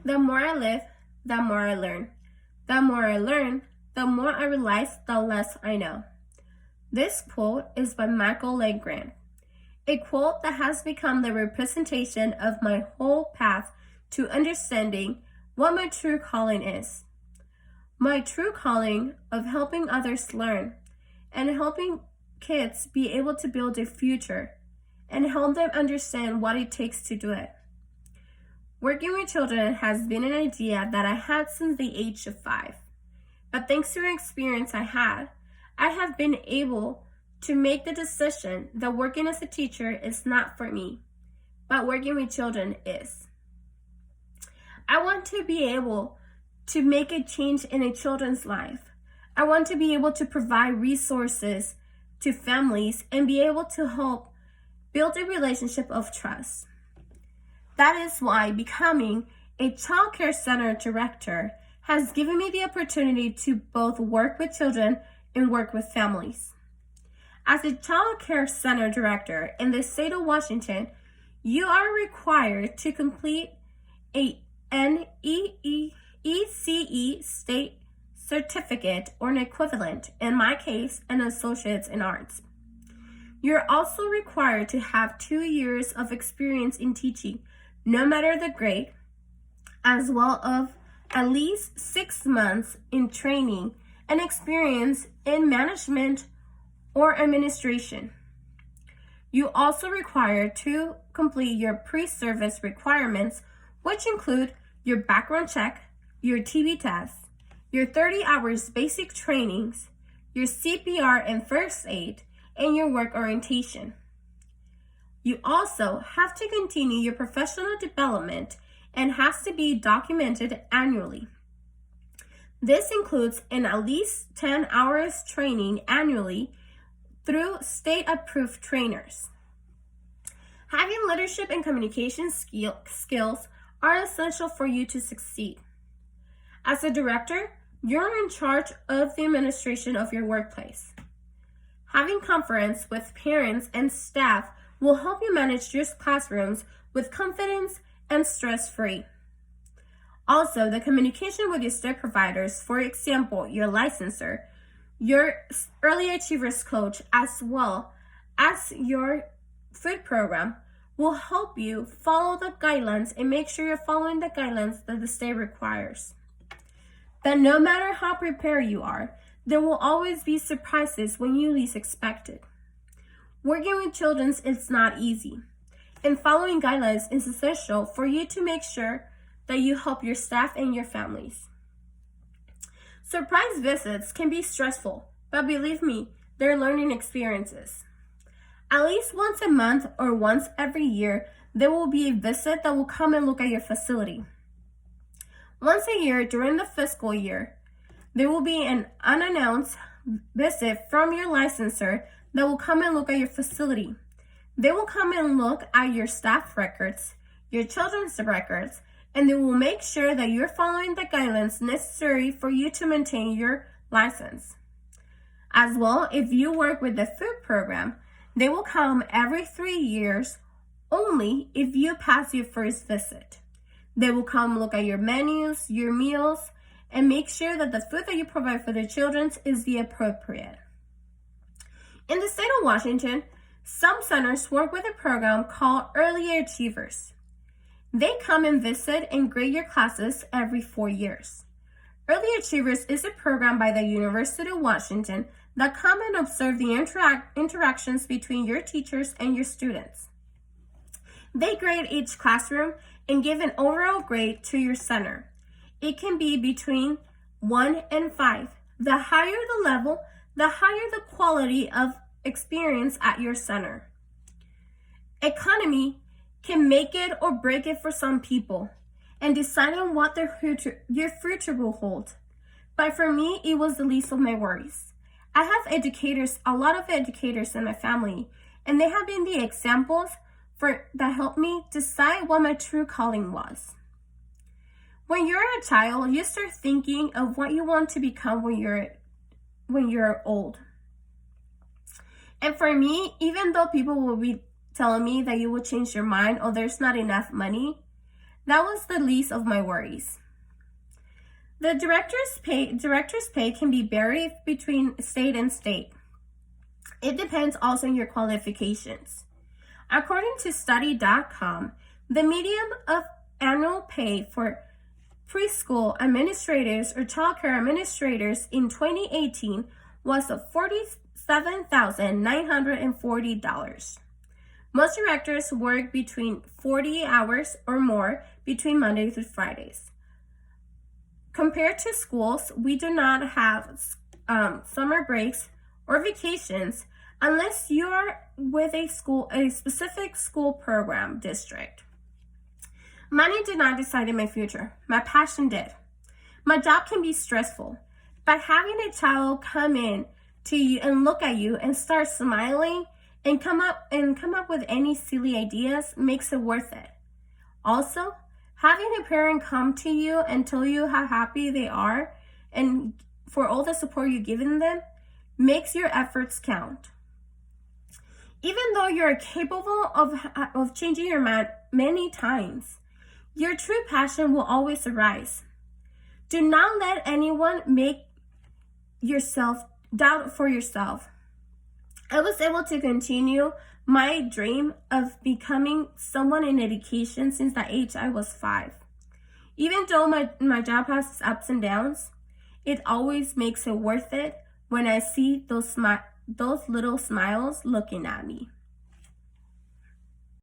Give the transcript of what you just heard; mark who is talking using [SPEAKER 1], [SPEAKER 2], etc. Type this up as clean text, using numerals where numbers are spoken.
[SPEAKER 1] The more I live, the more I learn. The more I learn, the more I realize, the less I know. This quote is by Michael Legrand, a quote that has become the representation of my whole path to understanding what my true calling is. My true calling of helping others learn and helping kids be able to build a future and help them understand what it takes to do it. Working with children has been an idea that I had since the age of 5. But thanks to an experience I have been able to make the decision that working as a teacher is not for me, but working with children is. I want to be able to make a change in a children's life. I want to be able to provide resources to families and be able to help build a relationship of trust. That is why becoming a child care center director has given me the opportunity to both work with children and work with families. As a child care center director in the state of Washington, you are required to complete an ECE state certificate or an equivalent, in my case, an associate's in arts. You're also required to have 2 years of experience in teaching, no matter the grade, as well as at least 6 months in training and experience in management or administration. You also require to complete your pre-service requirements, which include your background check, your TB test, your 30 hours basic trainings, your CPR and first aid, and your work orientation. You also have to continue your professional development and has to be documented annually. This includes at least 10 hours training annually through state-approved trainers. Having leadership and communication skills are essential for you to succeed. As a director, you're in charge of the administration of your workplace. Having conference with parents and staff will help you manage your classrooms with confidence and stress-free. Also, the communication with your state providers, for example, your licensor, your early achievers coach, as well as your food program, will help you follow the guidelines and make sure you're following the guidelines that the state requires. But no matter how prepared you are, there will always be surprises when you least expect it. Working with children is not easy, and following guidelines is essential for you to make sure that you help your staff and your families. Surprise visits can be stressful, but believe me, they're learning experiences. At least once a month or once every year, there will be a visit that will come and look at your facility. Once a year during the fiscal year, there will be an unannounced visit from your licensor that will come and look at your facility. They will come and look at your staff records, your children's records, and they will make sure that you're following the guidelines necessary for you to maintain your license. As well, if you work with the food program, they will come every 3 years only if you pass your first visit. They will come look at your menus, your meals, and make sure that the food that you provide for the children is the appropriate. In the state of Washington, some centers work with a program called Early Achievers. They come and visit and grade your classes every 4 years. Early Achievers is a program by the University of Washington that come and observe the interactions between your teachers and your students. They grade each classroom and give an overall grade to your center. It can be between 1 and 5. The higher the level, the higher the quality of experience at your center. Economy can make it or break it for some people and decide on what your future will hold. But for me, it was the least of my worries. I have a lot of educators in my family, and they have been the examples that helped me decide what my true calling was. When you're a child, you start thinking of what you want to become when you're old. And for me, even though people will be telling me that you will change your mind or there's not enough money, That was the least of my worries. The director's pay can be varied between state and state. It depends also on your qualifications. According to study.com, the median of annual pay for preschool administrators or childcare administrators in 2018 was $47,940. Most directors work between 40 hours or more between Mondays through Fridays. Compared to schools, we do not have summer breaks or vacations unless you are with a specific school program district. Money did not decide my future. My passion did. My job can be stressful, but having a child come in to you and look at you and start smiling and come up with any silly ideas makes it worth it. Also, having a parent come to you and tell you how happy they are and for all the support you've given them makes your efforts count. Even though you're capable of changing your mind many times, your true passion will always arise. Do not let anyone make yourself doubt for yourself. I was able to continue my dream of becoming someone in education since the age I was 5. Even though my job has its ups and downs, it always makes it worth it when I see those little smiles looking at me.